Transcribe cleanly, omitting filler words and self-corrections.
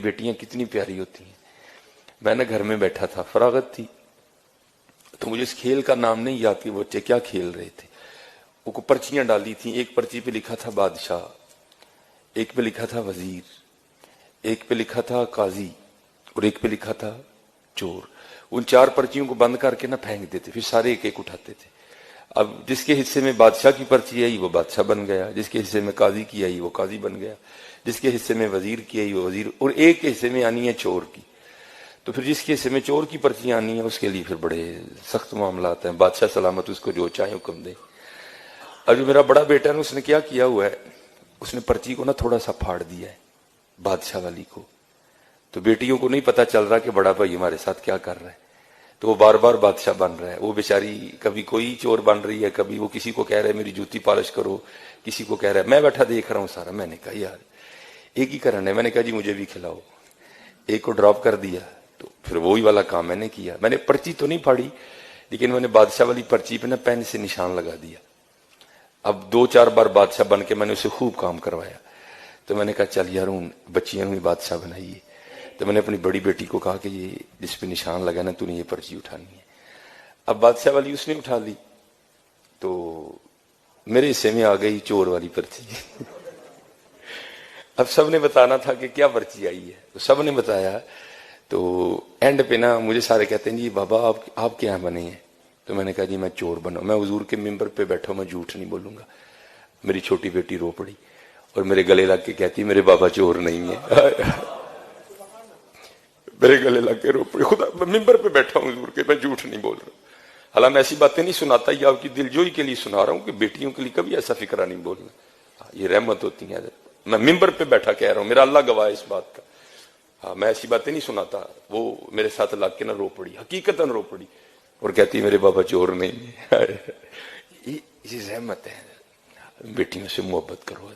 بیٹیاں کتنی پیاری ہوتی ہیں. میں نے گھر میں بیٹھا تھا, فراغت تھی, تو مجھے اس کھیل کا نام نہیں یاد کہ وہ بچے کیا کھیل رہے تھے. وہ کو پرچیاں ڈالی تھیں, ایک پرچی پہ لکھا تھا بادشاہ, ایک پہ لکھا تھا وزیر, ایک پہ لکھا تھا قاضی, اور ایک پہ لکھا تھا چور. ان 4 پرچیوں کو بند کر کے نہ پھینک دیتے, پھر سارے ایک ایک اٹھاتے تھے. اب جس کے حصے میں بادشاہ کی پرچی آئی وہ بادشاہ بن گیا, جس کے حصے میں قاضی کی آئی وہ قاضی بن گیا, جس کے حصے میں وزیر کی آئی وہ وزیر, اور ایک کے حصے میں آنی ہے چور کی. تو پھر جس کے حصے میں چور کی پرچیاں آنی ہیں اس کے لیے پھر بڑے سخت معاملات ہیں. بادشاہ سلامت اس کو جو چاہے حکم دے. اب جو میرا بڑا بیٹا ہے اس نے کیا کیا ہوا ہے, اس نے پرچی کو نا تھوڑا سا پھاڑ دیا ہے بادشاہ والی کو. تو بیٹیوں کو نہیں پتا چل رہا کہ بڑا بھائی ہمارے ساتھ کیا کر رہا ہے, تو وہ بار بار بادشاہ بن رہا ہے. وہ بیچاری کبھی کوئی چور بن رہی ہے, کبھی وہ کسی کو کہہ رہا ہے میری جوتی پالش کرو, کسی کو کہہ رہا ہے. میں بیٹھا دیکھ رہا ہوں سارا. میں نے کہا یار ایک ہی کرنا ہے. میں نے کہا جی مجھے بھی کھلاؤ. ایک کو ڈراپ کر دیا, تو پھر وہی والا کام میں نے کیا. میں نے پرچی تو نہیں پھاڑی, لیکن میں نے بادشاہ والی پرچی پہ نا پین سے نشان لگا دیا. اب 2-4 بار بادشاہ بن کے میں نے اسے خوب کام کروایا. تو میں نے کہا چل یار ہوں بچیاں بھی بادشاہ بنائیے. تو میں نے اپنی بڑی بیٹی کو کہا کہ یہ جس پہ نشان لگا نا تو نے یہ پرچی اٹھانی ہے. اب بادشاہ والی اس نے اٹھا لی, تو میرے حصے میں آ گئی چور والی پرچی. اب سب نے بتانا تھا کہ کیا پرچی آئی ہے, تو سب نے بتایا. تو اینڈ پہ نا مجھے سارے کہتے ہیں جی بابا آپ کیا بنے ہیں. تو میں نے کہا جی میں چور بنا. میں حضور کے ممبر پہ بیٹھا ہوں, میں جھوٹ نہیں بولوں گا. میری چھوٹی بیٹی رو پڑی اور میرے گلے لگ کے کہتی میرے بابا چور نہیں ہے. میرے گلے لگ کے رو پڑی. خدا ممبر پہ بیٹھا ہوں حضور کے, میں جھوٹ نہیں بول رہا. حالانکہ میں ایسی باتیں نہیں سناتا, یہ آپ کی دلجوئی کے لیے سنا رہا ہوں کہ بیٹیوں کے لیے کبھی ایسا فکرہ نہیں بولنا. یہ رحمت ہوتی ہے. میں ممبر پہ بیٹھا کہہ رہا ہوں, میرا اللہ گواہ ہے اس بات کا. ہاں میں ایسی باتیں نہیں سناتا. وہ میرے ساتھ لگ کے نہ رو پڑی, حقیقتاً رو پڑی, اور کہتی میرے بابا چور نہیں ہے. یہ رحمت ہے. بیٹیوں سے محبت کرو.